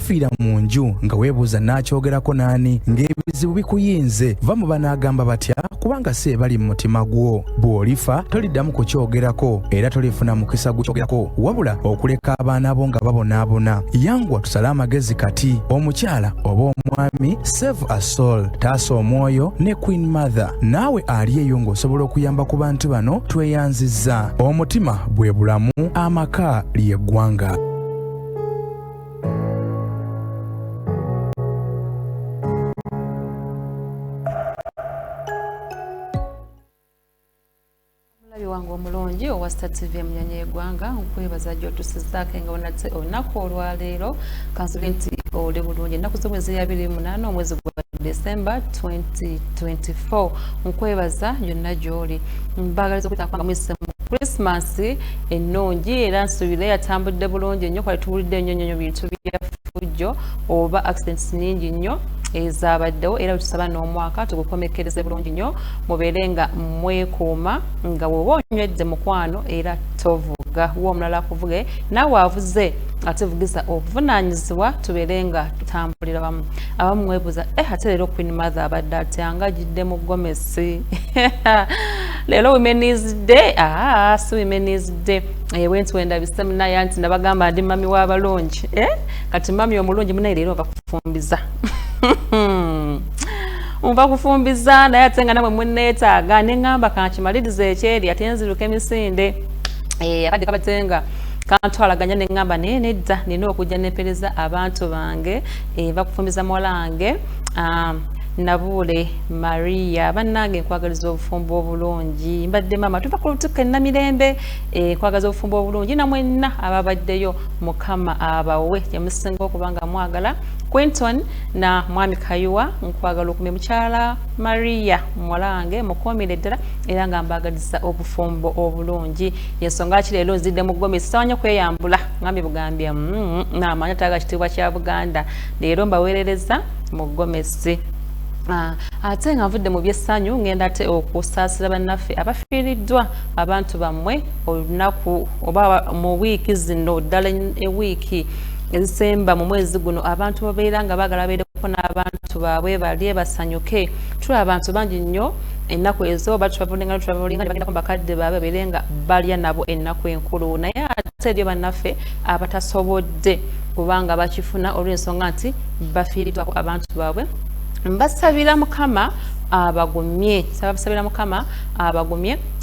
wafiira mu nju nga weebuuza naakyogerako naani ng'ebizibu bikuyinze va mu banaagamba batya kubanga si bali mu mutima gwo. Bw'olifa toliddamu kukyogerako era tolifuna mukisa gukyogerako wabula okuleka abaana bo nga babonaabona. Yanguwa tusale amagezi kati. Omukyala oba omwami save a soul, taasa omwoyo ne Queen Mother. Naawe ali eyo ng'osobola okuyamba ku bantu bano tweyanzizza. Omutima bwe bulamu, amaka ly'eggwanga. Wangu omulungi owa Star TV Emnyanya y'eggwanga nkwebaza gy'otusizaako nga onate olunaku olwaleero kansule nti oli bulungi. Ennaku z'omwezi 28 omwezi gwa December 2024 nkwebaza gyonna gy'oli. Mbaagaliza okuyita mwise mu Christmas ennungi era nsuubira yatambudde bulungi nnyo kwali tuwulidde nnyo bintu byafujjo oba accidents nnyingi nnyo ezabaddewo era tusaba n'omwaka tugukomekereze bulungi nnyo mubeere nga mwekuuma nga bw'oba onywedde mukwano era tovuga wa omulala akuvuge naawe avuze ate vugiza obuvunaanyizibwa tubeere nga tutambulira wamu. Abamu mwebuuza ate leero Queen Mother abadde atyanga jidde mu Gomesi leero Women's Day. Si Women's Day wentu wenda biseminaye nti nabagamba ndi mami w'abalungi kati mami omulungi munaye leero bakufumbiza umva kufumbiza naye ate nga namwe munneetaaga ne ŋŋamba kankimaliriza ekyeri ate nziruka emisinde akadde kabatenga kantwalaganya ne ŋŋamba naye nedda nina okujja nempereza abantu bange bakufumbiza muwalange Nabule Maria bannange nkwagaliza obufumbo obulungi mbadde mama tuva ku lutuka Namirembe nkwagaliza obufumbo obulungi na mwenna ababaddeyo mukama abawe yamusinga okubanga mwagala Quentin na mwami Kayuwa nkwagala okumya mukyala Maria muwalange mukomere ddala era nga mbagaliza obufumbo obulungi yensonga ki leero nzidde mu Gomesi sawanya kweyambula ngambi bugambya n'amanya taga kitiibwa kya Buganda leero mbaweerereza mu Gomesi. Ate nga nvudde mu byessanyu ngenda ate okusaasira bannaffe abafiiriddwa abantu bammwe olunaku oba mu wiiki zino ddala ewiiki ezisemba mu mwezi guno abantu babeera nga baagala babeereko n'abantu baabwe balye basanyuke. Tulaba abantu bangi nnyo ennaku ezo oba tulavulinga bagenda ku bakadde baabwe babeere nga balya nabo ennaku enkulu naye ate eryo bannaffe abatasobodde kubanga bakifuna olw'ensonga nti bafiiriddwako abantu baabwe. Mbasabira Mukama abagumye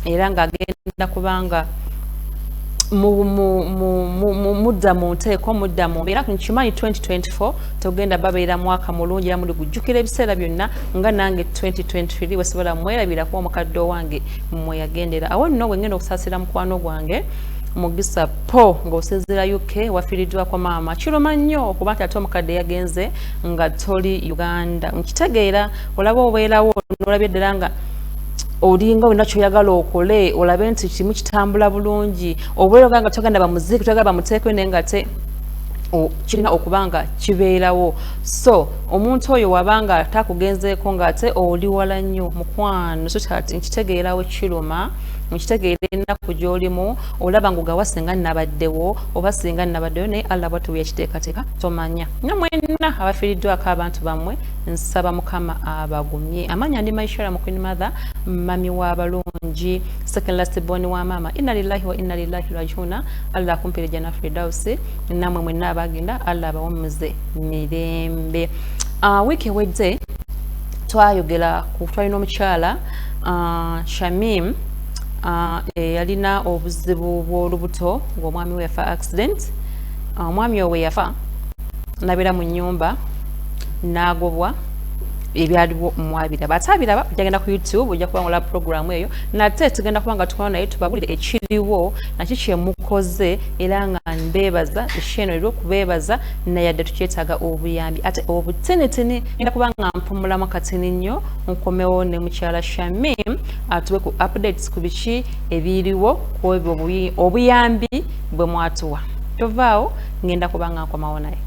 era nga agenda kubanga mudda mu nteeko mudda mu mbeera nkimanyi 2024 togenda babeera mwaka mulungi era muli gujjukira ebiseera byonna nga nange 2023 wesobola mwerabira kuba omukadde wange mmwe yagendera awo nno bwe ngenda okusaasira mukwano gwange Mugisa po ng'osinziira UK wafiiriddwako maama kiruma nnyo okuba nti ate omukadde yagenze nga toli Uganda nkitegeera olaba obeerawo olabye ddala nga olinga olina kyoyagala okole olabe nti kimu kitambula bulungi obeera nga togenda bamuziiki togenda bamuteekwe naye nga te kirina okubanga kibeerawo. So omuntu oyo wabanga takugenzeeko ng'ate oli wala nnyo mukwano so kati nkitegeerawo kiruma nkitegeera ennaku gy'olimu olaba ng'ogawa singa nnabaddewo oba singa nnabaddewo naye Allah bw'atuwa ekiteekateeka tomanya. Nga mwenna abafiiriddwako abantu bammwe nsaba Mukama abagumye. Amanya ndi Maishara mu Queen Mother mami w'abalungi second last born wa mama inna lillahi wa inna ilaihi rajiun. Allah akumpire jana Firdausi namwe mwenna abagenda Allah abawumuze mirembe. Wiki ewedde twayogera ku twalina omukyala Shamim yalina obuzibu bw'olubuto ng'omwami we yafa accident. Omwami owe yafa nabeera mu nnyumba n'agobwa ebyaliwo mwabira batabiraba jagenda ku YouTube ojja kubangola program eyo nate tugenda kubanga tukola naye tubabulire ekiriwo nakyo kyemukoze era nga mbebaza esheno lero kubebaza nayadde tukyetaaga obuyambi ate obutenetene ngenda kubanga mpumulamu katini nnyo nkomewo ne mukyala Shamim atuwe ku updates ku biki ebiriwo ku obuyambi bwe mwatuwa tovaawo ngenda kubanga nkomawo naye.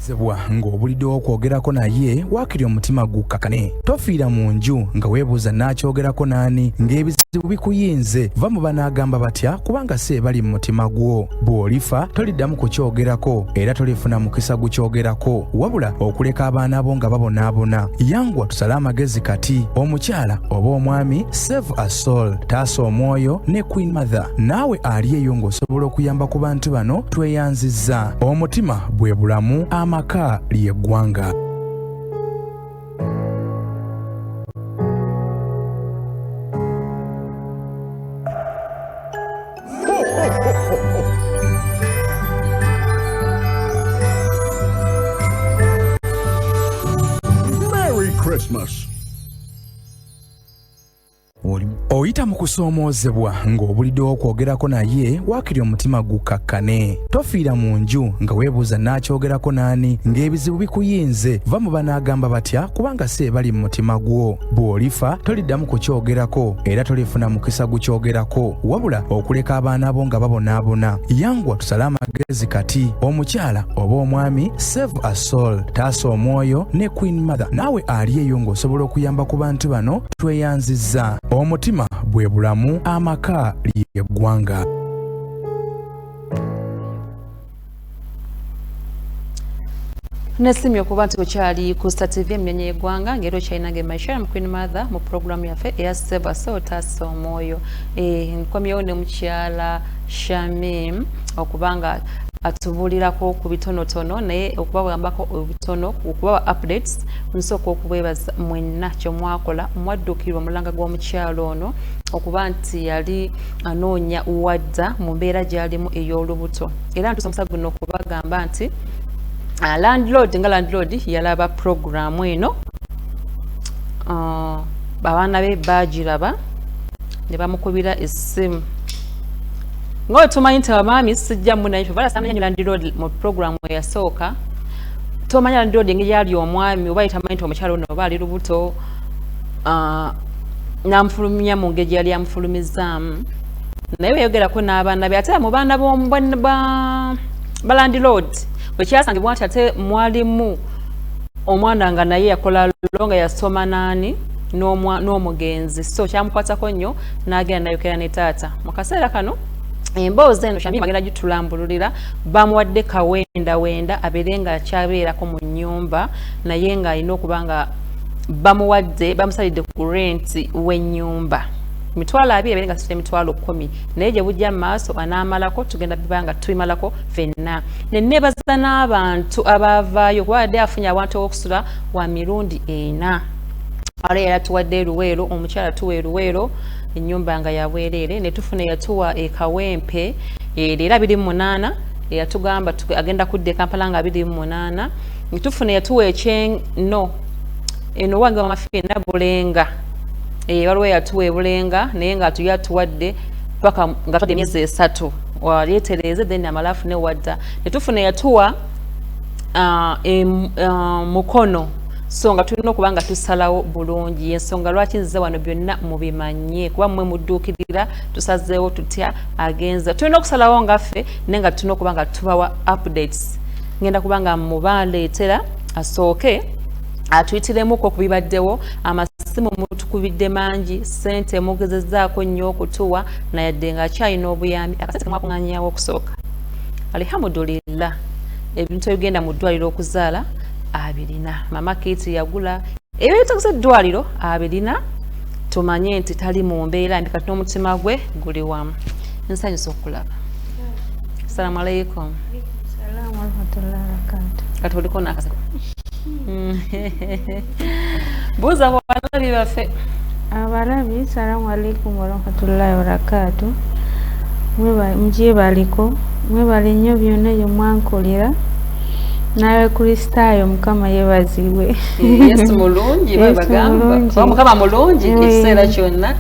zebwa ng'obulidde okwogerako naye waakiri omutima gukkakane tofiira mu nju nga weebuuza naakyogerako naani ng'ebizibu bikuyinze va mu banaagamba batya kubanga si ebali mu mutima gwo bw'olifa toliddamu kukyogerako era tolifuna mukisa gukyogerako wabula okuleka abaana bo nga babonaabona yanguwa tusale amagezi kati omukyala oba omwami save a soul taasa omwoyo ne queen mother naawe ali eyo ng'osobola okuyamba ku bantu bano tweyanzizza omutima bwe bulamu amaka ly'eggwanga. Merry Christmas. Oyita mu kusoomoozebwa ng'obulidde okwogerako naye waakiri omutima gukkakane tofiira mu nju nga weebuuza naakyogerako naani ng'ebizibu bikuyinze va mu banaagamba batya kubanga si ebali mu mutima gwo bw'olifa toliddamu kukyogerako era tolifuna mukisa gukyogerako wabula okuleka abaana bo nga babonaabona yanguwa tusale amagezi kati omukyala oba omwami save a soul taasa omwoyo ne queen mother naawe ali eyo ng'osobola okuyamba ku bantu bano tweyanzizza omutima bwe bulamu amaka ly'eggwanga. Nesimye okuba nti okyali ku Star TV emnyonyi y'eggwanga ng'era okyalinange Maisha mu Queen Mother mu programu yaffe eya Save a Soul taasa omwoyo nkomyewo ne mukyala Shamim okubanga atubuulirako ku bitonotono naye okubawambako ebitono okubawa updates nsooka okubeebaza mwenna kyemwakola mwaddukirwa omulanga gw'omukyalo ono okuba nti yali anoonya wadda mu mbeera gy'alimu ey'olubuto era ntuusa omusago guno okubagamba nti landlord nga landlord yalaba programu eno abaana be bagiraba ne bamukubira essimu ngo tumanyi nti abaami sijja munaye ffe balasamanya landlord mu programu eyasooka tomanya landlord engeri yali omwami oba yitamanyi nti omukyalo ono oba ali lubuto n'amufulumya mu ngeri yali amufulumizaamu naye weyogerako n'abaana be ate mu baana ba landlord bwe kyasangibwa nti ate mwalimu omwana nga naye yakola lo nga yasoma naani n'omugenzi so kyamukwatako nnyo n'agenda nayokera ne taata mu kaseera kano emboozi eno Shamim agenda gitulambululira bamuwadde kawenda abeere nga akyabeerako mu nnyumba naye ng'alina okuba nga bamusalidde ku renti w'ennyumba mitwalo 2 abeere nga site mitwalo 10 naye gye bujja mu maaso anaamalako tugenda biba nga tubimalako ffenna ne neebaza n'abantu abaavaayo kuba badde afunye abantu okusula wa mirundi 4 ale yatuwadde Luweero omukyala tuwa Luweero ennyumba nga yabwerere ne tufuna yatuwa ekawempe era 28 yatugamba agenda kudde Kampala nga 28 tufuna yatuwa ekyeno eno wange wamafina Bulenga waliwo yatuwa Bulenga naye nga yatuwadde paka nga tudde emyezi 3 waleetereze then amalafu ne wadda ne tufuna yatuwa Mukono so nga tulina okuba nga tusalawo bulungi ensonga lwaki nzize wano byonna mubimanye kuba mmwe mudduukirira tusazeewo tutya agenza tulina okusalawo ngaffe naye nga tulina okuba nga tubawa updates ngenda kuba nga mubaleetera asooke atuyitiremuko okubibaddewo amasimu mutukubidde mangi ssente mugezezzaako nnyo okutuwa nayadde nga akyalina obuyambi akasente mwakuŋŋaanyawo okusooka alhamdulillah ebintu ebigenda mu ddwaliro okuzaala abirina mama Kiti yagula ebitakusa eddwaliro abirina tumanye nti tali mu mbeera mbi kati n'omutima gwe guli wamu nsanyusa okulaba. Assalamu alaikum. Salamu warahmatullahi wabarakatuh. Kati oliko nakaseko buuza bwalabi baffe abalabi. Salamu alaikum warahmatullahi wabarakatuh. Mugyebaliko mwebale nnyo byonna bye mwankolera nawe Kristaayo Mukama yeebazibwe. Yesu mulungi bagamba Mukama mulungi ekiseera kyonna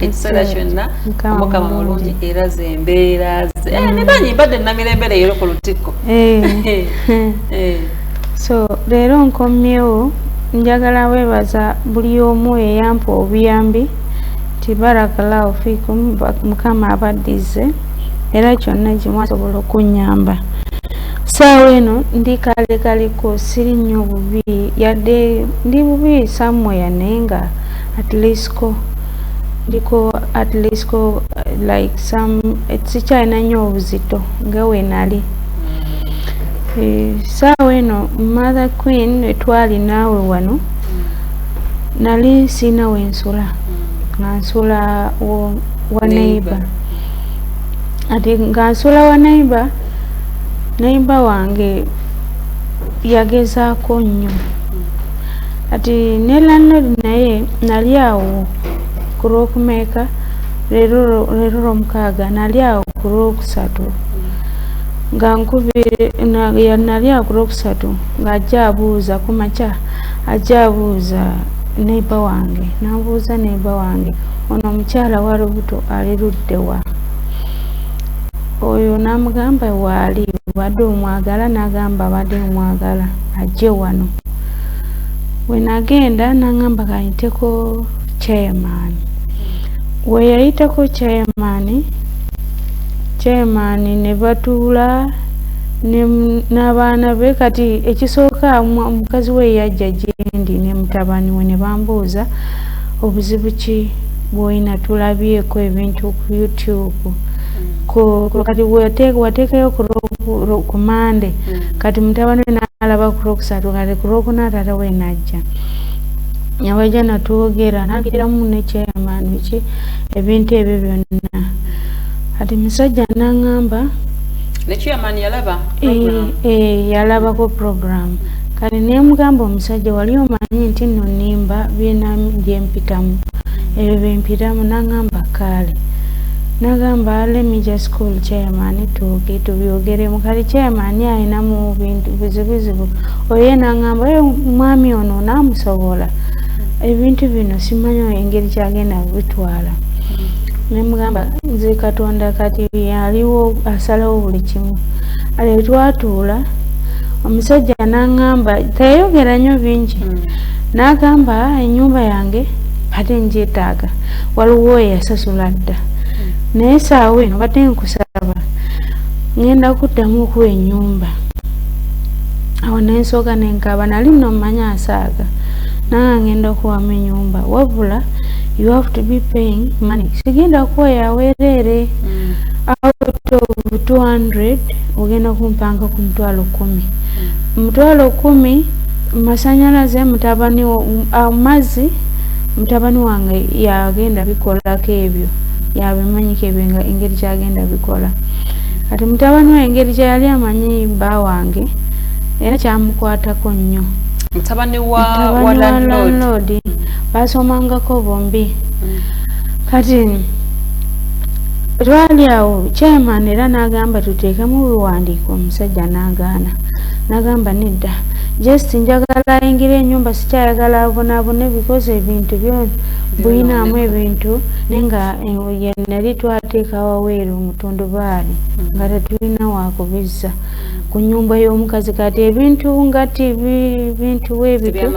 Mukama mulungi era zembeera ze nebanyi mbadde namirembe leero ku lutikko. So leero nkomyewo njagala weebaza buli omu eyampa obuyambi ti barakallahu fiikum Mukama abaddize era kyonna gye mwasobola okunnyamba. Saawa eno ndi kaliko siri nnyo bubi yadde ndi bubi somewhere naye nga at least ko like some sikyalina nnyo obuzito nga we nali. Saawa eno Mother Queen etwali naawe wano nali sina wensula nga nsula wa neighbor. Ati nga nsula wa neighbor wange yagezaako nnyo. Ati ne landlord naye nali awo ku Lwokumeeka leero Lwomukaaga nali awo ku Lwokusatu nga nkubire nali awo ku Lwokusatu ng'ajja abuuza ku makya ajja abuuza neighbor wange n'abuuza neighbor wange ono omukyala wa lubuto ali ludde wa? Oyo n'amugamba waali badde omwagala n'agamba badde omwagala ajje wano. We nagenda n'angamba kayiteko chairman. We yayiteko chairman ne batuula n'abaana be. Kati ekisooka omukazi we yajja gyendi ne mutabani we ne bambuuza obuzibu ki bw'olina tulabyeko ebintu ku YouTube. Kati wateekayo ku Mande kati mutabani we n'alaba ku Lwokusatu kati ku Lwokuna taata we n'ajja. Yawajja natwogera n'agiramu ne chairman biki ebintu ebyo byonna. Kati musajja n'angamba ne chairman yalaba yalabako program. Kati ne mugamba omusajja wali omanyi nti nno nimba byena byempitamu ebyo byempitamu. N'angamba kaale n'agamba let me just call chairman tubyogeremu. Kati chairman alina mu bintu bizibu oye n'angamba mwami ono naamusobola ebintu bino simanyi engeri kyagenda bitwala. Ne mugamba nze Katonda kati aliwo asalawo buli kimu. Ale twatuula omusajja n'angamba tayogera nnyo bingi. N'agamba ennyumba yange badde ngyetaaga waliwo eyasasula dda naye saawa eno badde nkusaba ngenda kuddamu okuwa ennyumba. Awo nensooka nenkaba nali nno mmanyi asaaga nange ngenda okuwamu ennyumba wabula you have to be paying money. Sigenda kuwa yaweerere out of 200 ogenda kumpanga ku mutwalo 10 masanyalaze mutabani amazzi mutabani wange yagenda bikolako ebyo yabimanyiko ebyo engeri kyagenda bikola. Kati mutabani we engeri kyeyali amanyi bba wange era kyamukwatako nnyo. Mutabani wa landlord basomangako bombi. Kati twali awo chairman era n'agamba tuteekemu biwandiiko. Omusajja n'agaana n'agamba nedda just njagala ayingire ennyumba sikyayagala abonaabone because ebintu buyinaamu ebintu nenga nali twateeka waweeru mutundubaali nga tetulina wakubizza ku nnyumba y'omukazi. Kati ebintu nga TV bintu weebito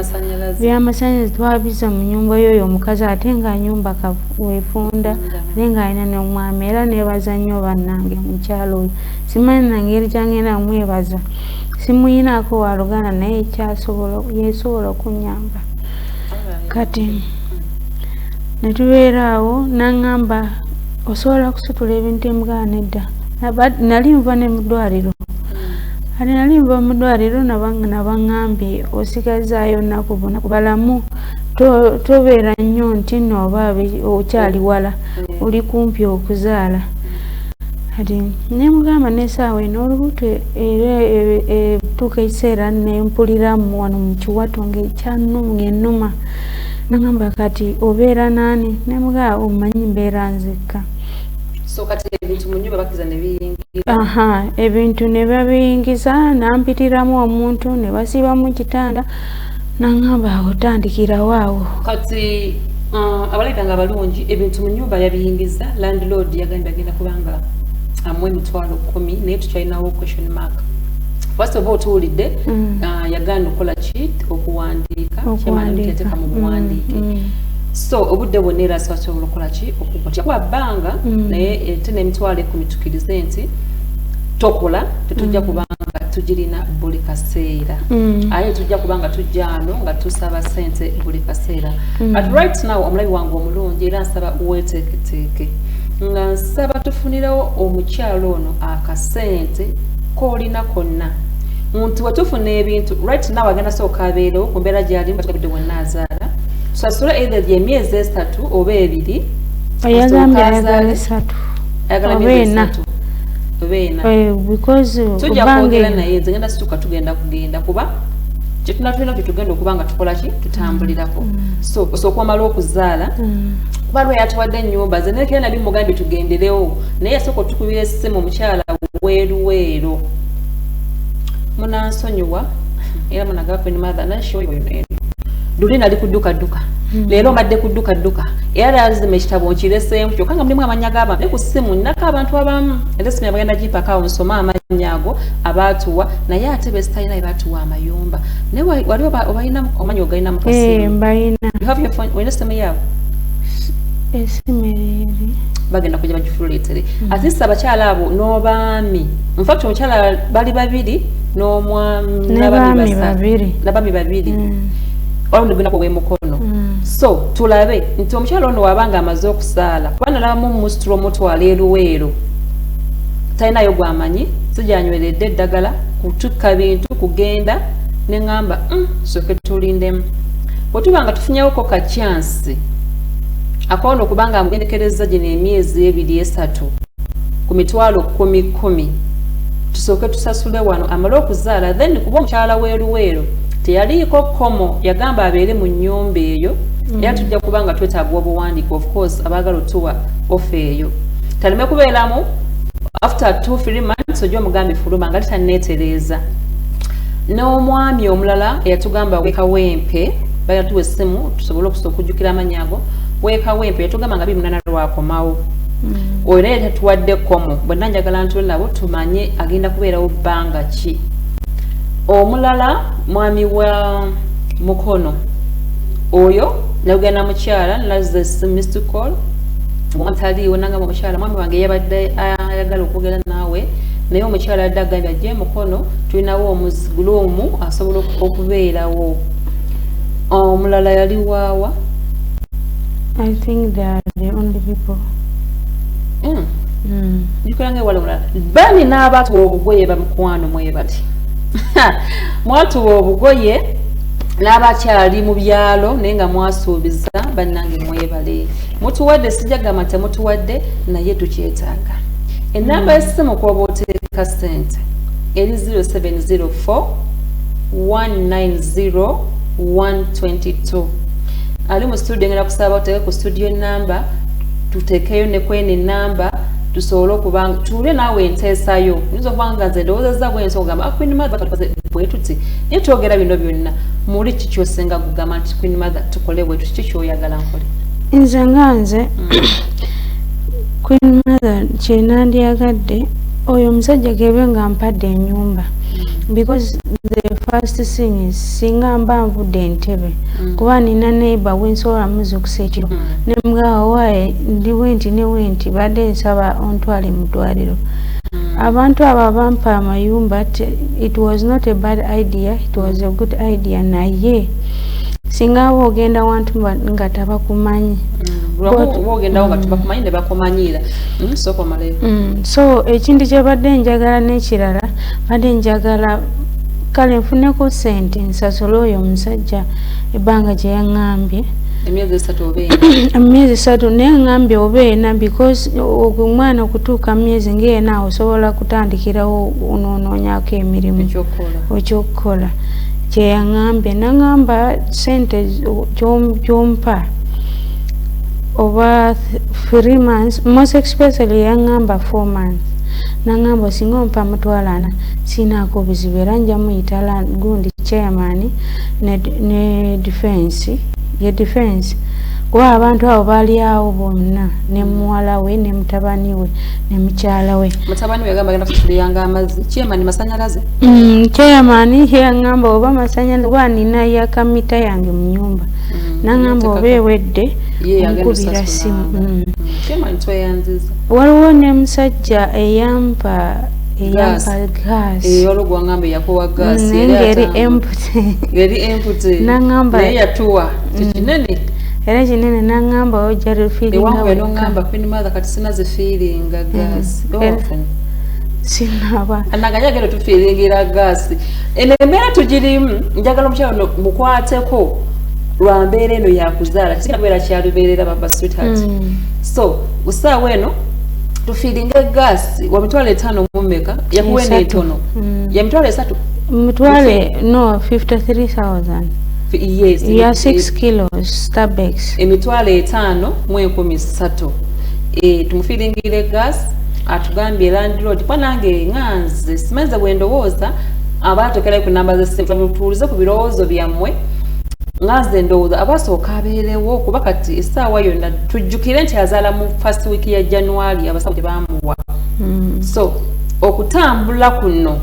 by'amasannyalaze twabizza mu nnyumba y'oyo omukazi ate nga nnyumba weefunda ate nga alina n'omwami. Era neebaza nnyo bannange mukyalo oyo simanyi nangeri kyangenda mwebaza simuyinaako waluganda naye yesobola okunyamba. Kati netubeera awo n'angamba osobola kusitula ebintu emugala nedda. Nali nva ne mu ddwaliro. Kati nali nva mu ddwaliro nabaŋŋambye osigazaayo nnaku balamu tobeera nnyo nti nno oba okyali wala oli kumpi okuzaala. Kati nemugamba nesaawa eno olubuto era etuuka ekiseera nempulira wano mu kiwato ng'ennuma. Nagamba kati obeera naani? Nemugamba omanyi mbeera nzekka. So kati ebintu mu nnyumba bakiza ne biyingira. Ebintu ne babiyingiza nampitiramu omuntu ne basiiba mu kitanda. Nagamba otandikirawo awo. Kati abalabika nga abalungi ebintu mu nnyumba yabiyingiza landlord yagambye agenda kubanga amwe emitwalo 10 naye tukyalinawo question mark. First of all tuwulidde yagaana okukola ki okuwandiika yateeka mu buwandiike. So obudde bwonna era asobola okukola ki okukuba bbanga naye ate n'emitwalo 10 tukirize nti tokola tetujja kubanga tugirina buli kaseera aye tujja kubanga tujja ano nga tusaba sente buli kaseera but right now omulabi wange omulungi era nsaba weeteeketeeke nga nsaba tufunirawo omukyalo ono akasente koolina konna nti wetufuna ebintu right now agenda sooka abeerewo ku mbeera gy'alimu batugabidde wonna azaala tusasula either gy'emyezi 3 oba 2 ayagambye ayagala 3 tujja kwogera naye nze ngenda situka tugenda kuba kyetuna kyetugenda okuba nga tukola ki tutambulirako so okwamala okuzaala kuba lwe yatuwadde ennyumba ze nekera nali mugambye tugenderewo naye yasooka otukubira essimu omukyala weeruweero munansonyiwa era munagaba Queen Mother nashoyo luli nali kudduka leero mbadde kudduka era lazima ekitabo nkireseemu kyokka nga mulimu amanya g'abantu ne ku ssimu nnako abantu abamu era essimu yabagenda gipakawo nsoma amanya ago abaatuwa naye ate besitalina batuwa amayumba naye wali obalina omanyi ogalina mu kasimu mbalina olina essimu yaabwe esimu eri bagenda kujja bagifuleetere ate sisa abakyala abo n'obaami infact omukyala bali babiri n'omwami n'abaami babiri olundi gwina kwe mukono so tulabe nti omukyala ono wabanga amaze okusaala kuba nalabamu musitula omutwala eruweero talinayo gwamanyi sijanyweredde eddagala kutukka bintu kugenda neŋŋamba soke tulindemu bwetubanga tufunyewoko kacyansi akoona okubanga amugendekereza gino emyezi 2-3 ku mitwalo 10 tusooke tusasule wano amale okuzaala then kuba omukyala weeruweero teyaliiko komo yagamba abeere mu nnyumba eyo era tujja kubanga twetaaga obuwandiika of course abaagala otuwa ofa eyo taleme kubeeramu after 2-3 months ojja omugambe fuluma nga litanneetereeza n'omwami omulala eyatugamba weekawempe bagatuwa essimu tusobole okusobola okujjukira amannya ago weekawempe yatugamba nga 28 lwakomawo oyo naye tatuwadde komo bwenna njagala ntule nabo tumanye agenda kubeerawo bbanga ki omulala mwami wa mukono oyo nagenda mukyala nalaze missed call omutaliiwo nangamba omukyala mwami wange yabadde ayagala okwogera naawe naye omukyala yadde agambye ajje mukono tulinawo omuziguluumu asobola okubeerawo omulala yali waawa I think they are the only people. Nikulange wale mulala bani n'abatuwa obugoye bamukwano mwebati mwatuwa obugoye n'abakyali mu byalo naye nga mwasuubiza bannange mwebale mutuwadde sijagamba temutuwadde naye tukyetaaga ennamba y'essimu kw'oba oteeka ssente eri 0704 190 122 ali mu studio ngenda kusaba oteeke ku studio namba tutekeyo ne kwene namba tusobole okubanga tule naawe enteesayo nizo kubanga nze ndowoozezza bwensi okugamba Queen Mother bwe tuti naye twogera bino byonna muli kiki osinga kugamba nti Queen Mother tukole bwe tuti kiki kyoyagala nkole nze nga nze Queen Mother kyenandyagadde oyo omusajja gebe nga mpadde ennyumba because the first thing is singa mba nvudde entebe kuba nina neighbor wensobola muzukusa ekiro nemugawa waaye ndi wenti ne wenti badde nsaba ontwale mu ddwaliro abantu abo abampa amayumba it was not a bad idea, it was a good idea naye singa ogenda wantu nga tabakumanyi so ekintu kyebadde njagala n'ekirala badde njagala kale nfuneko ssente nsasole oyo omusajja ebbanga gye yaŋŋambye emyezi 3 naye ŋŋambye oba ena because omwana okutuuka myezi ng'ena osobola kutandikirawo onoonyako emirimu ekyokukola kyeyaŋŋambye naŋŋamba ssente kyompa oba 3 months most especially yaŋŋamba 4 months naŋŋamba osinga ompa mutwalana sinaako buzibu era nja muyita gundi chairman ne defense ye defense kuba abantu abo baali awo bonna ne muwala we ne mutabani we ne mukyala we chairman yaŋŋamba oba masanyalaze kuba nina yakamita yange mu nyumba naŋŋamba oba ewedde omukubira simu waliwo ne musajja eyampa eyampa gas olugwa ngambe yakuwa gas ngeri empty ngeri empty nangamba naye yatuwa kinene era kinene nangamba ojari feeling ewange nongamba Queen Mother kati sina ze feeling gas sinaba anaganya gero tu feeling ira gas enemera tugirimu njagala mukyalo mukwateko lwambeere eno yakuzaala kikabera kyalubeerera baba sweetheart so usaawa eno tufiiringa gas wa mitwalo 5 mumeka yakuwenda etono ya mitwalo 3 mitwale no 53,000 yes ya 6 kilos Starbucks emitwalo 5 mu 13 tumufiiringire gas atugambye landlord kwanange nganze simenza bwendowooza abaatokera ku namba z'essimu tuulize ku birowoozo byammwe ngaze ndowooza abasooka abeerewo kuba kati essaawa yonna tujjukire nti azaala mu first week ya January abasawo tebamuwa so okutambula kuno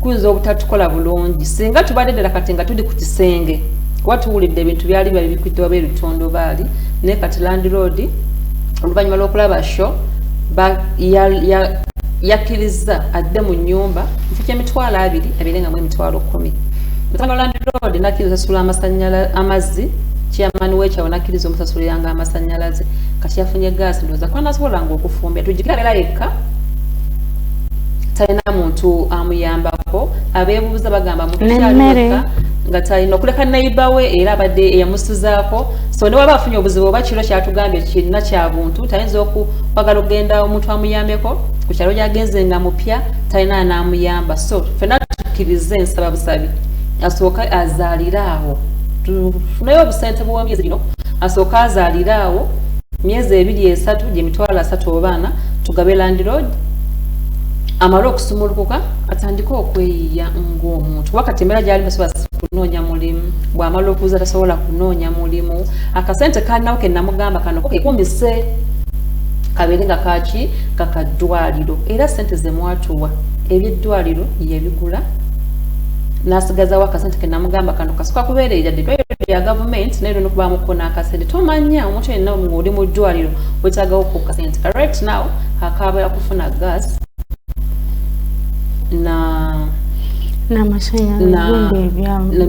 kuyinza obutatukola bulungi singa tubadde ddala kati nga tuli ku kisenge kuba tuwulidde ebintu byali bibikudde oba ebitondo baali naye kati landlord oluvannyuma lw'okulaba show yakkiriza adde mu nnyumba kifo ky'emitwalo 2 abeere nga mu emitwalo 10 Mutanga landlord nakkiriza sasula amazzi chairman w'ekyawo nakkiriza omusasuliranga amasannyalaze kati yafunye gas ndowooza kuba nasobolanga okufumbira tujjukira era yekka talina muntu amuyambako abeebuuza bagamba mutukyalika nga talina okuleka neighbor we era abadde eyamusuzaako so ne waba afunye obuzibu oba kiro kyatugambye kirina kya buntu tayinza okwagala okugenda omuntu amuyambeko ku kyalo gyagenze nga mupya talina anaamuyamba so fena tukkirize ensaba busabi asooka azaaliraawo tufunayo obusente bw'emyezi gino asooka azaaliraawo myezi 2-3 gye mitwalo 3 obaana tugabe landlord amala okusumulukuka atandika okweyiya ng'omuntu wakati embeera gyali tasobola kunoonya mulimu bw'amala okuza tasobola kunoonya mulimu akasente kalinawo ke namugamba kano kekumise kabeere nga kaki kakaddwaliro era sente ze mwatuwa ebyeddwaliro yebigula nasigazawo akasente ke namugamba kano kasuka kubeerera ddala ya gavumenti naye nokubamuko n'akasente tomanya omuntu yenna oli mu ddwaliro wetaagawo ku kasente right now akaaba yakufuna gas na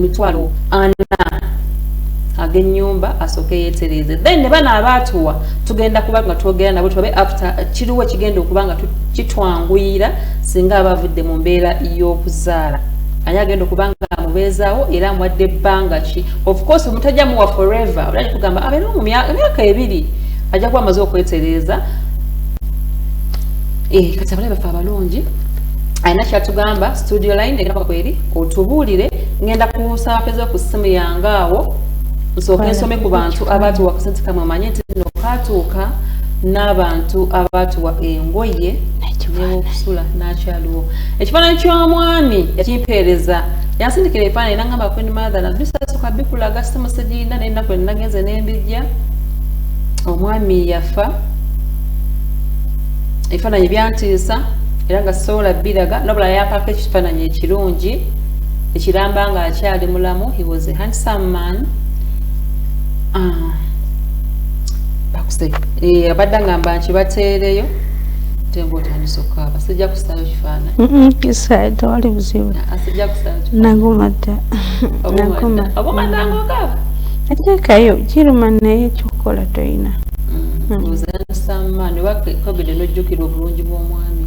mitwalo 4 ag'ennyumba asooke yeetereze then ne bana abaatuwa tugenda kuba nga twogera nabo tubabe after kiriwo kigenda okuba nga kitwanguyira singa abavudde mu mbeera y'okuzaala ani agenda okuba nga amubeezaawo era amuwadde ebbanga ki of course omutajja muwa forever olali kugamba abeerewo mu myaka 2 ajja kuba amaze okwetereeza kati abalabe bafe abalungi aina kyatugamba studio line egenda kweri otubuulire ngenda kusaba peza ku simu yange awo nsooke nsome ku bantu abaatuwa kasente kamwe manye nti no katuuka n'abantu abaatuwa engoye n'okusula n'akyaliwo ekifaananyi ky'omwami yakimpeereza yansindikira ebifaananyi nangamba Queen Mother nabisasuka bikulaga simu sigirina n'ennaku nagenze n'embijja omwami yafa ebifaananyi byantiisa era nga sola biraga nobula yapaka ekifaananyi ekirungi ekiramba nga akyali mulamu he was a handsome man bakuse abadde ngamba nkibateereyo tengo otandisa okukaaba sijja kusaayo kifaananyi kisayo tewali buzibu asijja kusaayo nagumata obumata ngaokaaba ateekayo kiruma naye ekyokukola toyina he was a handsome man wakogedde n'ojjukira obulungi bw'omwami.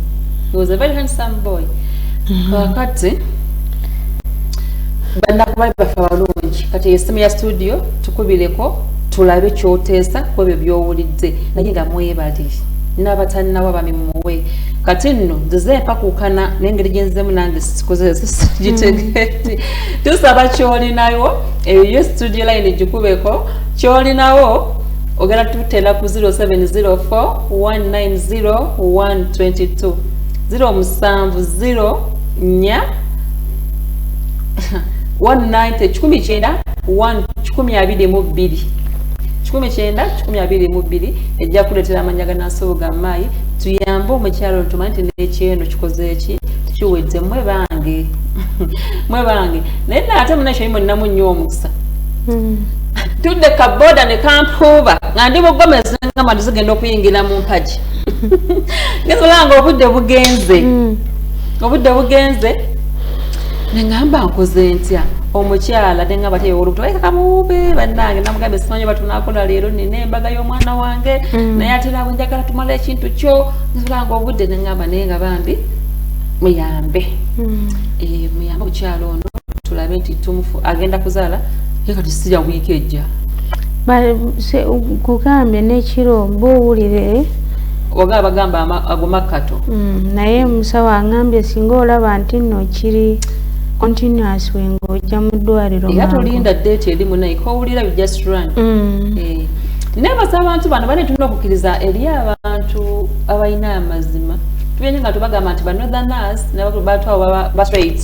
He was a very handsome boy. Kakati bannakubali bafe abalungi kati esimu ya studio tukubireko tulabe kyoteesa kwebyo byowulidde naye nga mwebali n'abatalinawo bamimuwe kati nno nzize mpakuukana n'engeri gyenzemu nange gitegeeti tusaba kyolinayo eyo studio line gikubeko kyolinawo ogenda tutera ku 0704 190 122 070 nya 190 1922 ejja kuleetera amanya ganaasoboga maayi tuyambe omukyalo tumanyi nti n'ekyendo kikoze eki kiwedde mwe bange naye ate munakyo munamu nnyo omukisa tudde kaboda ne kampuuba nga ndi bugomezi ngamba tizigenda okuyingira mu mpagi ngesolanga obudde bugenze nengamba nkoze ntya omukyala nengamba teyo olubuto ayika kamube bannange namugambe simanyi batunakola leero nina embaga y'omwana wange naye ate nabo njagala tumala ekintu kyo ngesolanga obudde nengamba naye nga bambi muyambe muyambe omukyala ono tulabe nti tumufu agenda kuzaala ye kati sijja wiiki ejja kugambye n'ekiro mbuwulire oga bagamba agomakkato naye musawo aŋambye singa olaba nti nno kiri continuous ng'ojja mu ddwaliro era tolinda date erimu naye kowulira you just run nebasa abantu bano bane tulina okukkiriza eri abantu abalina amazima tubenye nga tubagamba nti banotherners nabatwawo ba straight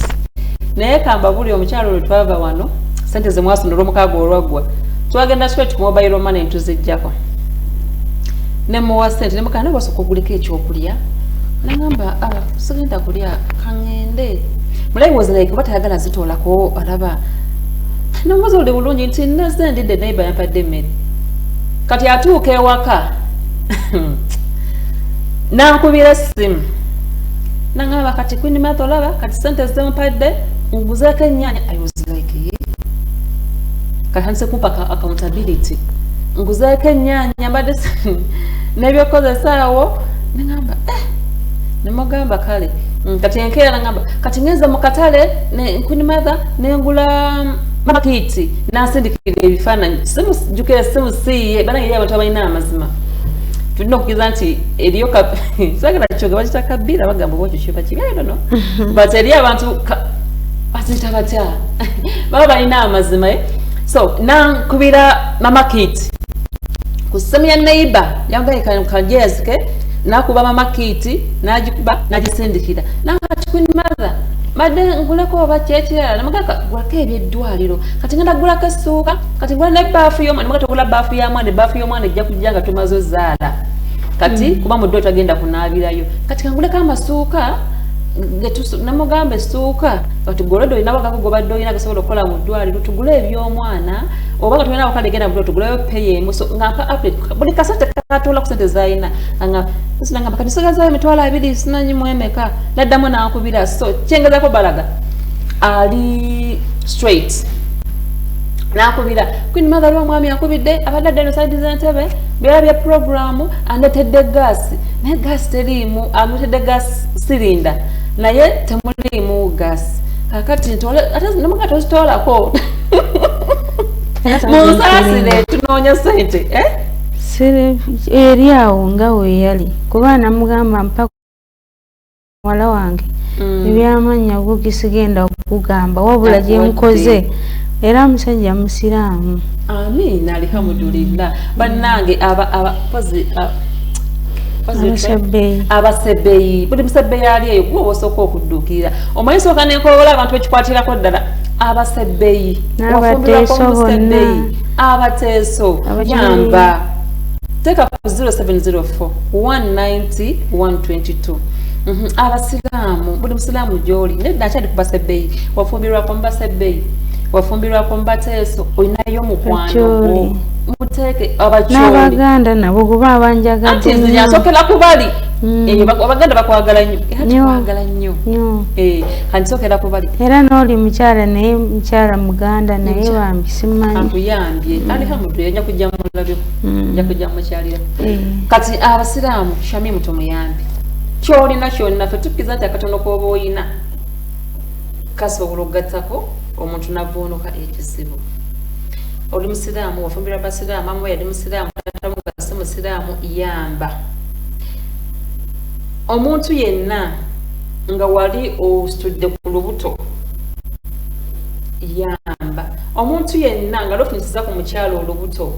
naye kamba buli omukyalo olwo twava wano sente ze mwasonera omukaaga olwaggwa twagenda straight ku mobile money ntuzijjako nemuwa sente nemukana nebasooka okuliko ekyokulya nagamba sigenda kulya kaŋŋende mulayi was like kuba tayagala zitoolako alaba nomubaza oli bulungi nti naze ndidde neiba yampadde emmere kati atuuka ewaka nankubira essimu nagamba kati Queen Martha olaba kati sente zempadde nguzeeko ennyaanya I was like kati handise kumpa accountability nguzeeko ennyaanya mbadde nebyokozesaawo nagamba nemugamba kale kati enkeera nagamba kati ngenze mu katale Queen Martha nengula makiti nasindikira ebifaananyi simujjukira simusiiye bana eri abantu abalina amazima tulina okukiza nti eriyo sagala kyoge bakita kabbira bagamba bwekyo kiba kigairo no but eri abantu bazita batya baba balina amazima so nankubira mamakiti ku ssimu ya neighbor yangaye kajezike nakuba mamakiti najikuba nagisindikira nakati Queen Martha madde nguleko oba kyekirala namugaka gulako ebyeddwaliro kati ngenda gulako essuuka kati ngula nebaafu y'omwana namugaka togula baafu y'amwana ebaafu y'omwana ejja kujja nga tumaze ozaala kati kuba mu ddwaliro tagenda kunaabirayo kati kanguleko amasuuka namugamba essuuka kati golodo olina bagako gobadde olina gasobola okukola mu ddwaliro tugule eby'omwana oba nga tulina wakale genda mu tuguleyo payemu so ngapa update buli kasente katoola ku sente zalina ngamba kati nsigazayo emitwalo 2 sinanyi mwemeka naddamu nankubira so kyengezako balaga ali straight nakubira Queen Martha lw'omwami akubidde abadde adde side z'entebe byera bya programu andetedde gaasi naye gaasi teriimu amutedde gaasi sirinda naye temuliimu gaasi kakati namuga tozitoolako munsaasire tunoonya sente eri awo nga weeyali kuba namugamba mpaka muwala wange ebyamanya gugisigenda okugamba wabula gye mukoze era musajja musiraamu amiina alhamdulillah bannange abasebeyi buli musebeyi ali eyo gwe osooka okudduukirira omanyi sooka nenkolola abantu bekikwatirako ddala abasebeyi wafumbirwakomusebeyi abateeso yamba teeka ku 0704 190 122 abasiraamu buli musiraamu gy'oli nedda akyali ku basebeyi wafumbirwako mu basebeyi wafumbirwako mu bateeso olinayo mukwano muteeke n'abaganda nabo kuba abanjagadde anti yasookera ku bali abaganda bakwagala nnyo era tukwagala nnyo kanti sookera ku bali era n'oli mukyala naye mukyala muganda naye bambi simanyi akuyambye alhamdulillah nja kujja mulabeko nja kujja mukyalira kati abasiraamu shamimu tumuyambe kyolina kyonna ffe tukkiza nti akatono k'oba oyina kasobola okugattako omuntu navvuunuka ekizibu oli musiraamu wafumbirwa basiraamu amu yali musiraamu tatamugasi musiraamu yamba omuntu yenna nga wali ostudde ku lubuto yamba omuntu yenna nga lofunisiza ku mukyalo olubuto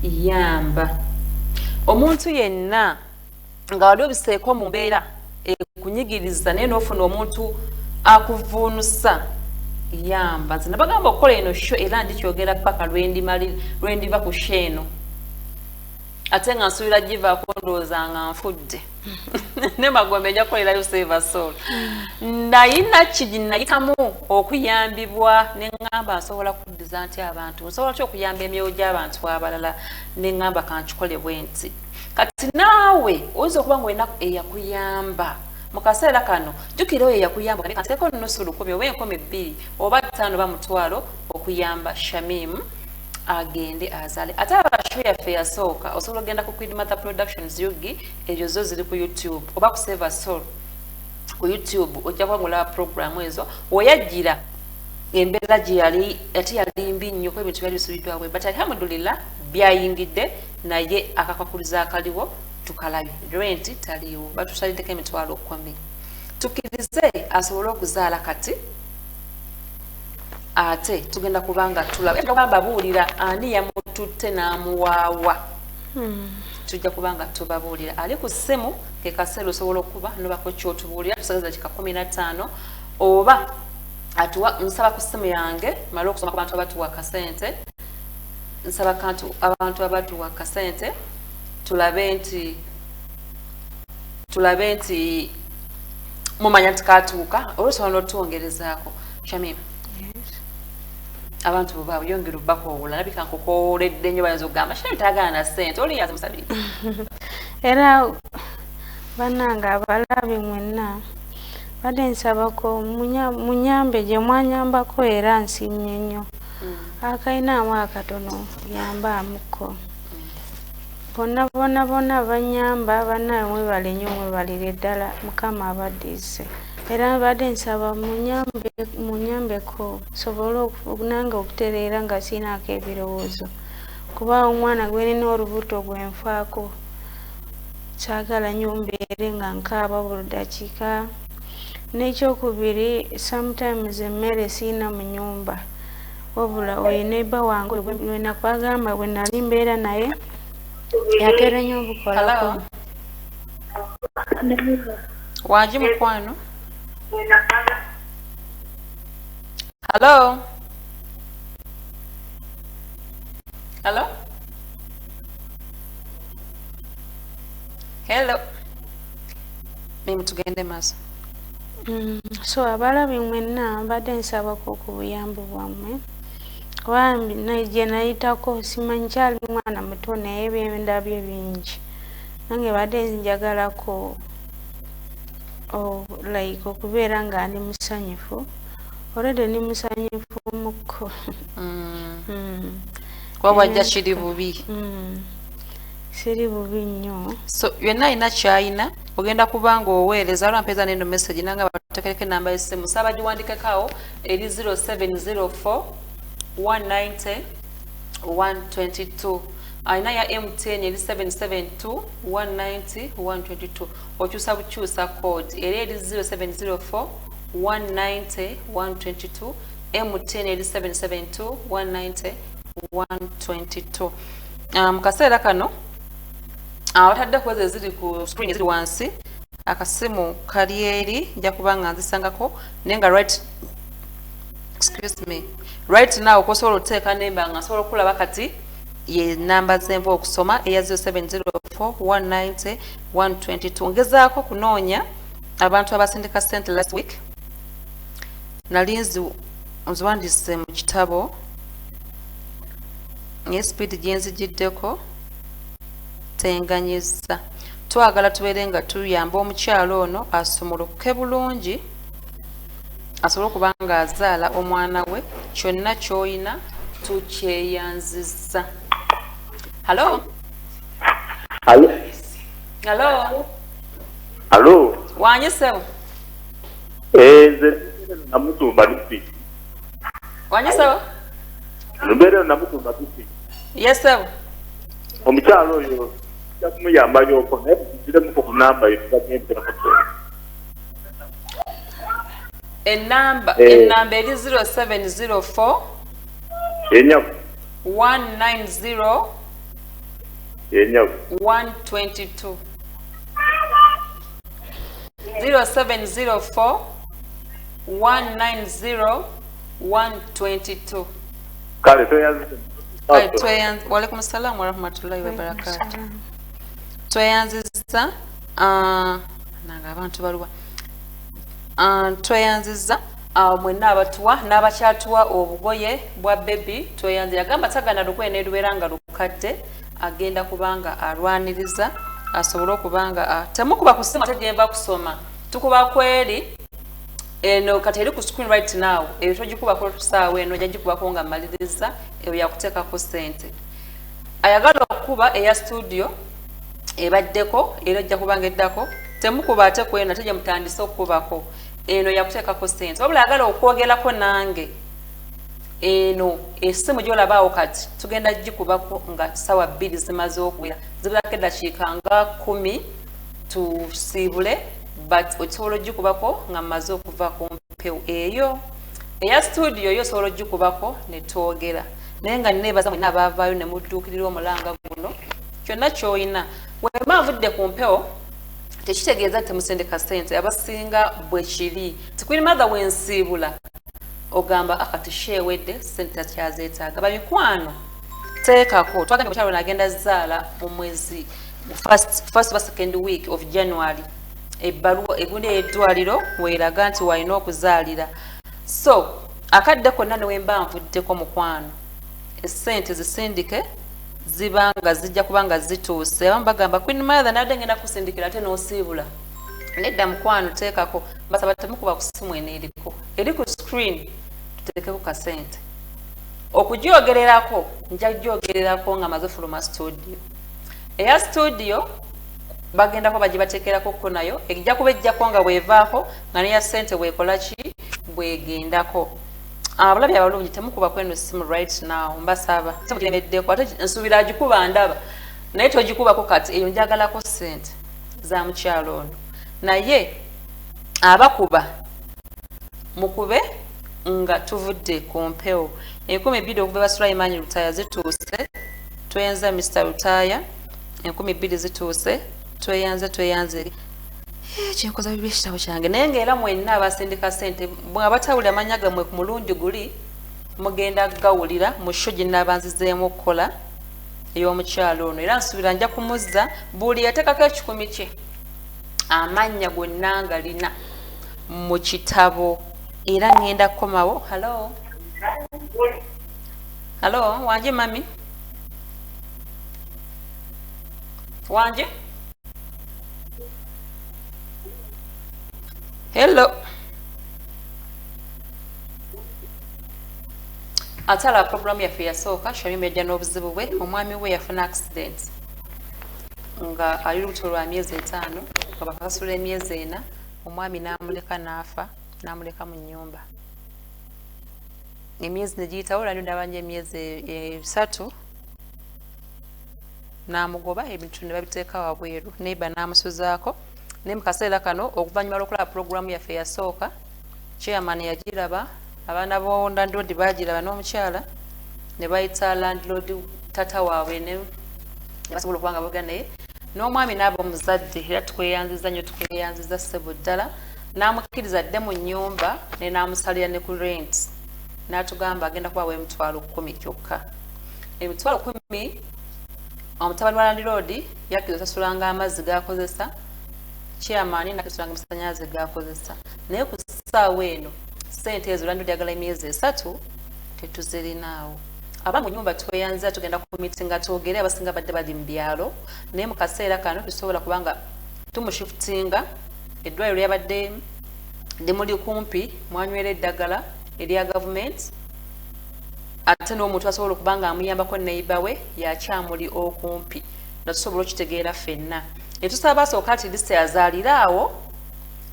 yamba omuntu yenna nga wali obiseeko mu mbeera ekunyigiriza naye n'ofuna omuntu akuvuunusa yamba nze nabagamba okukola eno sho era ndikyogera paka lwendiva ku sheeno ate nga nsuubira givaako ndowooza nga nfudde ne magombe nja kukolerayo save soul nayina ki nayitamu okuyambibwa neŋŋamba nsobola kuddiza nti abantu nsobola ki okuyamba emyoyo gy'abantu abalala neŋŋamba kankikole bwe nti kati naawe oyinza okuba ng'olina eyakuyamba mu kaseera kano jjukira oyo eyakuyamba kati kateeko nusu lukumi oba enkumi bbiri oba ttaano oba mutwalo okuyamba Shamim agende azaale. Ate abashow yaffe yasooka osobola okugenda ku Queen Mother Productions Yugi, ezo zo ziri ku YouTube oba ku Save a Soul ku YouTube ojja kuba ng'olaba programu ezo weyajjira embeera gye yali ate yalimbi nnyo ko ebintu byali bisubiddwawe but alhamdulillah byayingidde naye akakakuliza akaliwo tukalabye rent taliwo batusalideko emitwalo 10 tukkirize asobole okuzaala kati ate tugenda kubanga tulababuulira ani yamututte n'amuwaawa tujja kubanga tubabuulira ali ku ssimu ke kaseera osobola okuba nobako kyotubuulira tusageza kika 15 oba atuwa nsaba ku ssimu yange mala okusoma ku bantu abatuwa akasente nsaba abantu abatuwa akasente tulabe nti mumanya nti katuuka olwosobola n'otuwongerezaako Shamim abantu bo baabwe yongera obbakoowola nabika nkukooledde nnyo bayinza okugamba Shamim tagaana na ssente oli yaza musabiri era bannange abalabi mwenna badde nsabako munyambe gye mwanyambako era nsiimye nnyo akainaamu akatono yambaamuko bonna banyamba bannaye mwebale nnyo mwebalire ddala mukama abaddize era badde nsaba munyambeko sobole nange okutereera nga siinaako ebirowoozo kuba omwana gwe nina olubuto gwenfaako kyagala nnyo mbeere nga nkaaba buli dakiika n'ekyokubiri sometimes emmere siina mu nnyumba wabula oyo neiba wange wenakwagamba bwe nali mbeera naye yatera nnyo obukolako waji mukwano Hello? Hello? Hello? Mimi tugende maaso. So abalabi mwenna mbadde nsabako ku buyambi bwammwe kuba gye nayitako simanyi kyali mwana muto naye ebyendabyo bingi nange badde njagalako like okubeera nga ndi musanyufu already ndi musanyufu muko wabajja kiri bubi siri bubi nnyo so yonna alina kyayina ogenda kubanga oweereza alwa mpeeza neno message nanga batekereko enamba y'essimu saabagiwandikeko eri 0704 190 122 alina ya MTN eri 772 190 122 okyusa bukyusa code eri 0704 190 122 MTN eri 772 190 122 mukaseera kano watadde kuweza eziri ku screen eziri wansi akasimu kali eri nja kuba nga nzisangako naye nga right now kosobola oteeka nemba nga nsobola okulaba kati ye namba zenva okusoma eya 0704 190 122 ngezaako kunoonya abantu abasindika ssente last week nali nziwandiise mu kitabo naye speed gyenzigiddeko tenganyiza twagala tubeere nga tuyamba omukyalo ono asumuluke bulungi asobole okuba nga azaala omwana we kyonna ky'oyina tukyeyanziza. Hello? Hello? Wanyisewo? Nze namutumba lupi. Wanyisewo? Lubeera namutumba lupi. Yesewo? Omukyalo oyo yakumuyamba yoko naye mukugiremu ku namba yetugagembera kutola. Enamba eri 0704 Enyaku 190 Enyaku 122 0704 190 122 Kale toyanze. Walaikum salam wa rahmatullahi wa barakatuh. Tweyanziza nanga abantu baluwa tweyanziza mwenna abatuwa n'abakyatuwa obugoye bwa baby tweyanzira gamba tagana lukwene lubeera nga lukadde agenda kubanga alwaniriza asobole okubanga temukuba kusema tegenda kusoma tukuba kweri eno kati eri ku screen right now eyo togikuba ko tusaawe eno jagikuba ko nga maliriza eyo yakuteeka ko sente ayagala okuba eya studio ebaddeko era ajja kubanga eddako temukuba ate kwena tejja mutandise okubako eno yakuteeka ko sente wabula ayagala okwogerako nange eno esimu gyolabaawo kati tugenda gikubako nga sawa 2 zimaze okuwera zibulako eddakiika nga 10 tusiibule but osobola ogikubako nga mmaze okuva ku mpewo eyo eya studio yo osobola ogikubako ne twogera naye nga neebaza mwenna abaavaayo ne mudduukirira omulanga guno kyonna ky'olina bwemba avudde ku mpewo tekitegeeza temusendeka ssente abasinga bwe kiri tikwiri mother wensiibula ogamba akati sheewedde ssente takyazeetaaga bamikwano teekako twagambye mukyalo nagenda zaala mu mwezi first ba second week of January ebbaluwa egundi eddwaliro weeraga nti walina okuzaalira so akadde konna newemba nvuddeko mukwano essente zisindike zibanga zijja kubanga zituuse abamu bagamba Queen Mother nadde ngenda kusindikira ate n'osiibula nedda mukwano teekako basaba temukuba ku simu eneriko eri ku screen tuteekeko kasente okugyogererako nja gyogererako nga maze fuluma studio eya studio bagenda ko bagibateekerako ko nayo ejja kuba ejjako nga bwevaako nga neya sente bwekola ki bwegendako abulabi abalungi temukuba kweno simu right now mbasaba temugiremeddeko ate nsuubira agikuba ndaba naye togikubako kati eyo njagalako sente za mukyalo ono naye abakuba mukube nga tuvudde ku mpewo 12 okuva Sulaiman Lutaya zituuse tweyanza Mr. Lutaya 12 zituuse tweyanze kyenkoza bibye kitabo kyange naye ng'era mwenna abasindika ssente bw'abatawulira amanya gammwe ku mulundi guli mugenda gawulira mu show gye nnabanzizeemu okukola ey'omukyalo ono era nsuubira nja kumuzza buli yateekako ekikumi kye amannya gonna nga lina mu kitabo era ngenda kukomawo halo wanje mami wanje hello atala program yaffe yasooka Shamim yajja n'obuzibu bwe omwami we yafuna accident nga ali lubuto lwa myezi 5 nga bakasasula emyezi 4 omwami n'amuleka n'afa n'amuleka mu nnyumba emyezi negiyitawo landi ndabanja emyezi 3 n'amugoba ebintu ne babiteeka wabweru neiba n'amusuzaako naye mu kaseera kano okuvannyuma lw'okulaba puroguramu yaffe yasooka chairman yagiraba abaana bo landlord bagiraba n'omukyala ne bayita landlord tata waabwe ne basobola okubanga boga naye n'omwami n'aba omuzadde era tukweyanziza nnyo tukweyanziza ssebo ddala n'amukkiriza dde mu nnyumba ne n'amusalira ne ku rent n'atugamba agenda kubawa emitwalo 10 kyokka emitwalo 10 omutabani wa landlord yakkiriza osasulanga amazzi g'akozesa chairman n'akisulanga amasannyalaze g'akozesa naye ku ssaawa eno ssente ezo landlord yagala emyezi 3 tetuzirinaawo abamu nyumba tweyanza tugenda ku meeting atwogere abasinga badde bali mu byalo naye mu kaseera kano tusobola kubanga tumushifutinga eddwaliro lyabadde muli kumpi mwanywera eddagala erya gavumenti ate n'omuntu asobola okubanga amuyambako neiba we yakyamuli okumpi nga tusobola okitegeera ffenna netusaba asooka ati lisite yazaaliraawo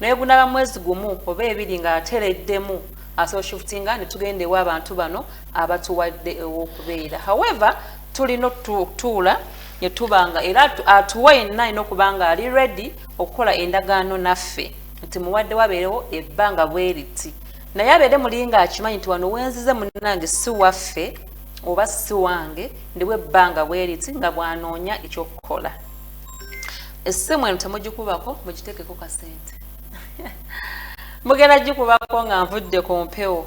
naye gunaba mwezi gumu oba 2 nga atereddemu asobola shifutinga ne tugendewo abantu bano abatuwadde ew'okubeera however tulina okutuula ne tubanga era atuwa yenna alina okubanga ali ready okukola endagaano naffe nti muwadde wabeerewo ebbanga bweriti naye abeere mulinga akimanyi nti wano wenzize munnange si waffe oba si wange ndiwe ebbanga bweriti nga bwanoonya ekyokukola essimu eno temugikubako mugiteekeko kasente mugenda gikubako nga nvudde ku mpewo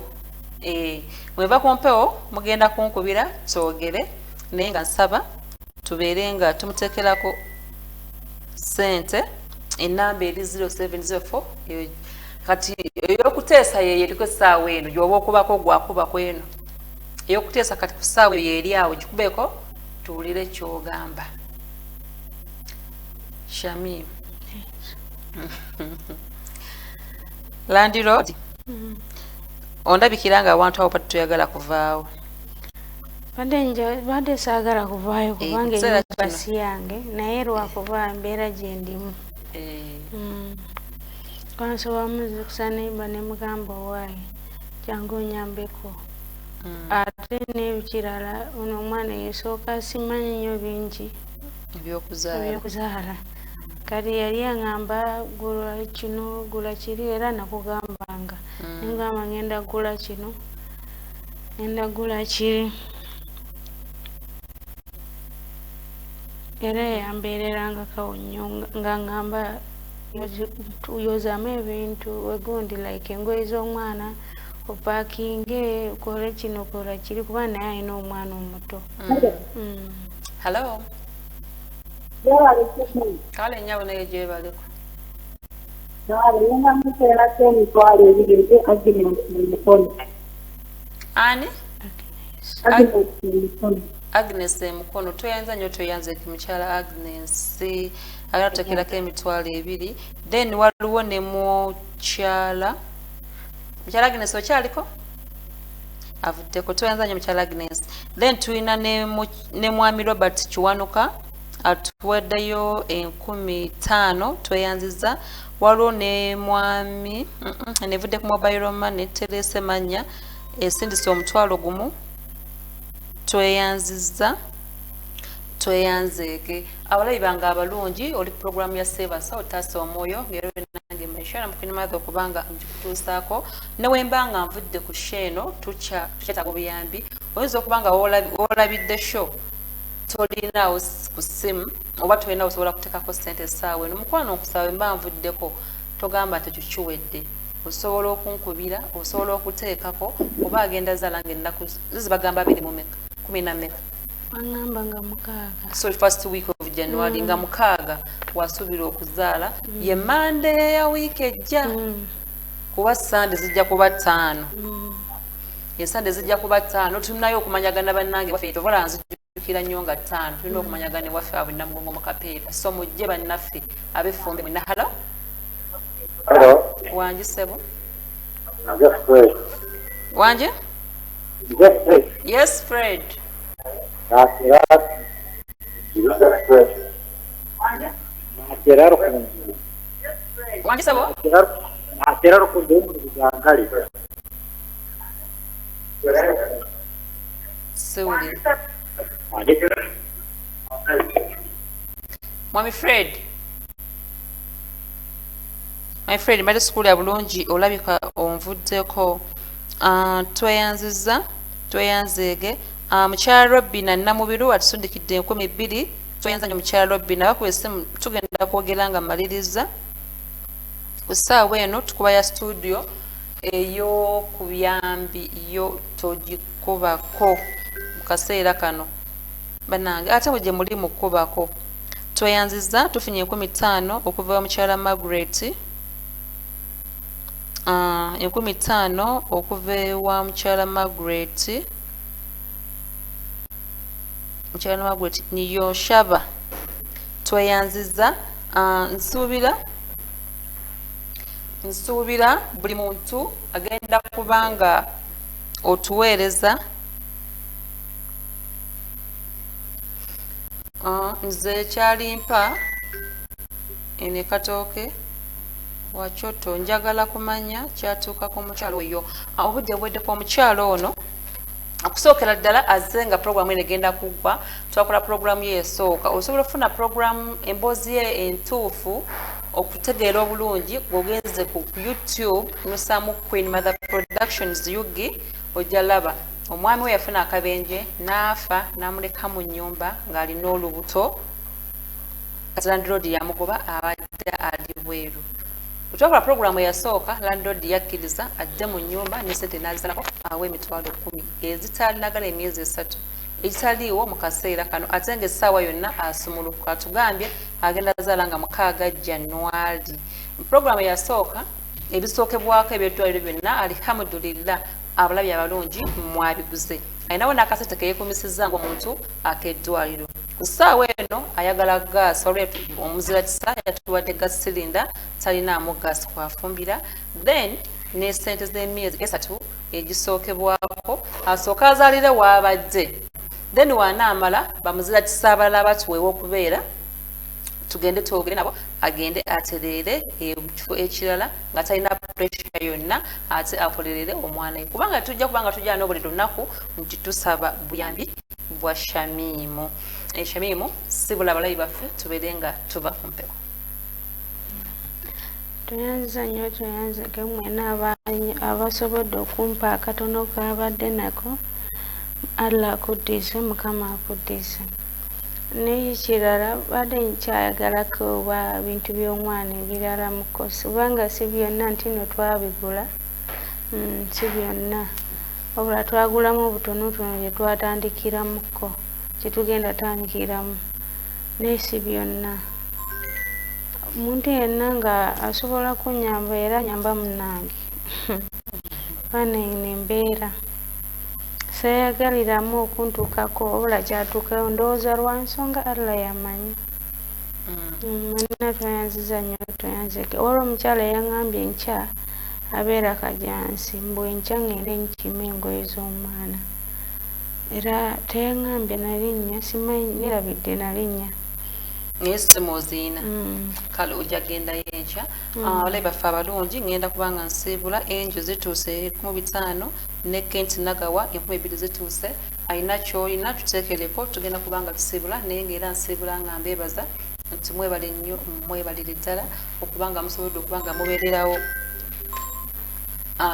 mweva ku mpewo mugenda kunkubira twogere naye nga nsaba tubeere nga tumuteekerako sente enamba eri 0704 kati eyokuteesa yeyo eriko essaawa eno gyoba okubako gwakubako eno eyokuteesa kati ku ssaawa eyo eri awo gikubeeko tuwulire ky'ogamba. Shamim. Landlord. Ondabikira nga abantu awo patuyagala kuvaawo. Badde saagala kuvaayo kubanga eyo basi yange naye lwakuva mbeera gye ndimu. Kwansoba muzukusa neiba ne mugamba owaaye jangu onyambeko. Ate n'ebikirala ono omwana yesooka simanyi nnyo bingi ebyokuzaala. Kati yali aŋŋamba gula kino gula kiri era nakugambanga. Ngamba ngenda gula kino ngenda gula kiri. Era yambeereranga kawunnyo nga ŋŋamba tuyozaamu ebintu wegundi like engoye z'omwana opakinge ukole kino kola kiri kuba naye alina omwana omuto. Hello. Kale nyawo naye gyebaleko. Ani? Agnes Mukono toyanza nnyo toyanze mukyala Agnes agatutekerako emitwalo 2. Then waliwo ne mukyala Agnes okyaliko avuddeko toyanza nnyo mukyala Agnes. Then tulina ne mwami Robert Kiwanuka atuwaddeyo 15 tweyanziza. Waliwo ne mwami nevudde ku mobile money Teresa Manya esindise omutwalo gumu tweyanziza tweyanzeeke. Abalabi bange abalungi oli program ya Sevasa otasa omwoyo ngero nange maishana mukunimadde okubanga njikutuusaako newembanga nvudde ku sheno tukyetaaga obuyambi oyinza okubanga wolabidde show tolinaawo ku ssimu oba tolina osobola kuteekako ssente essaawa eno mukwano okusaba mba nvuddeko togamba nti ekyo kiwedde osobola okunkubira osobola okuteekako oba agenda zalange ennaku zibagamba 14 Wangamba nga mukaaga. So first week of January nga mukaaga wasubira okuzaala ye Monday ya week ejja kuba Sunday zijja kuba 5 ye Sunday zijja kuba 5 tulinayo okumanyagana bannange waffe tovola nzijukira nnyo nga 5 tulina okumanyagana waffe abo namugongo mukapeera so mujje bannaffe ab'effumbe mwena. Hello wanje sebo wanje yes Fred wanje sebo Sewuli Mwami Fred My friend mbadde school ya bulungi olabika onvuddeko tweyanziza tweyanzeege mukyala Robina Namubiru atusundikidde 12 tweyanza nnyo mukyala Robina bakuwa essimu tugenda kwogera nga maliriza ku ssaawa eno tukuba ya studio ey'okuyambi yo togikubako mu kaseera kano bannange ate bwe gye muli mu kkubako tweyanziza tufunye 15 okuva wa mukyala Margaret 15 okuva wa mukyala Margaret niyo shaba tweyanziza nsuubira buli muntu agenda kubanga otuweereza nze kyalimpa ene katooke Wachoto njagala kumanya kyatuuka ku mukyalo oyo obudde bweddeko omukyalo ono akusookera ddala azenga programu ene egenda kuggwa twakola programu ye esooka osobola okufuna programu emboozi ye entuufu okutegeera obulungi bw'ogenze ku YouTube nusaamu Queen Mother Productions Yugi ojja laba omwami we yafuna akabenje n'afa n'amuleka mu nnyumba ng'alina olubuto Landlord yamugoba abadde ali bweru Utwakula programu yasooka landlord yakkiriza adde mu nnyumba ne ssente n'azizalako awe emitwalo 10 ezitaalinagala emyezi 3 ekitaliiwo mu kaseera kano ate ng'essaawa yonna asumuluka atugambye agenda zaala nga 6 January. Programu yasooka ebisookebwako eby'eddwaliro byonna alhamdulillah abalabi abalungi mwabiguze ayinawo n'akasente keyeekumisizza ng'omuntu ak'eddwaliro ku ssaawa eno ayagala gaasi olwetu omuzira kisa yatuwadde gaasi silinda talinaamu gaasi kwafumbira then ne ssente z'emyezi 3 egisookebwako asooka azaalire waabadde then wanaamala bamuzira kisa abalala batuweewa okubeera tugende twogere nabo agende atereere ekifo ekirala nga talina pressure yonna ate akolerere omwana we kubanga tujja kubanga tujja no buli lunaku nti tusaba buyambi bwa Shamimu Shamimu sibula balayi baffe tubeere nga tuba ku mpewo tuyanza nnyo tuyanze ke mwena abasobodde okumpa akatono kabadde nako Allah akuddize mukama akuddize n'ekirala badde nkyayagala kuba bintu by'omwana ebirala mukosi kubanga si byonna nti no twabigula si byonna wabula twagulamu obutonotono bye twatandikiramuko kyetugenda tandikiramu naye si byonna omuntu yenna nga asobola kunyamba era nyamba munnange bana embeera seyagaliramu okuntuukako wabula kyatuukayo ndowooza lwa nsonga Allah yamanyi mwenna twayanziza nnyo twayanzeke waliwo omukyala yaŋŋambye enkya abeera kajansi mbwe enkya ngende nkime engoye z'omwana era teyaŋŋambye nalinnya simanyi nerabidde nalinnya nesimuziina kale ojja gendayo enkya balayi baffe abalungi ngenda kubanga nsiibula enju zituuse 1500 ne Kenti Nagawa 2000 zituuse ayina kyolina tuteekereko tugenda kubanga tusiibula naye ngaera nsiibula nga mbeebaza nti mwebale nnyo mwebalire ddala okubanga musobodde okubanga mubeererawo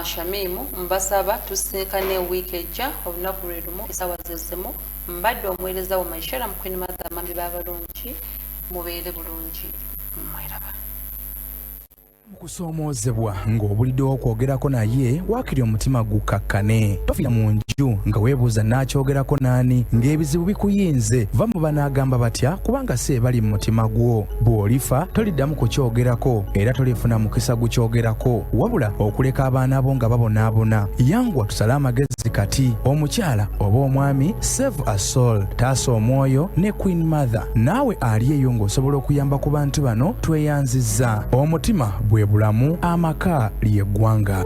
Shamimu mbasaba tusinkane wiiki ejja olunaku lwe lumu essaawa zezzemu mbadde omuweereza wo Maishara Queen Mother Mami b'abalungi mubeere bulungi mweraba mukusoomoozebwa ng'obulidde okwogerako naye waakiri omutima gukakkane tofira mu nju nga weebuuza n'akyogerako n'ani ng'ebizibu bikuyinze va mu banaagamba batya kubanga si ebali mu mutima gwo bw'olifa toliddamu kukyogerako era tolifuna mukisa gukyogerako wabula okuleka abaana bo nga babonaabona yanguwa tusale amagezi kati omukyala oba omwami save a soul taasa omwoyo ne Queen Mother naawe ali eyo ng'osobola okuyamba ku bantu bano tweyanzizza omutima bwe bulamu amaka ly'eggwanga.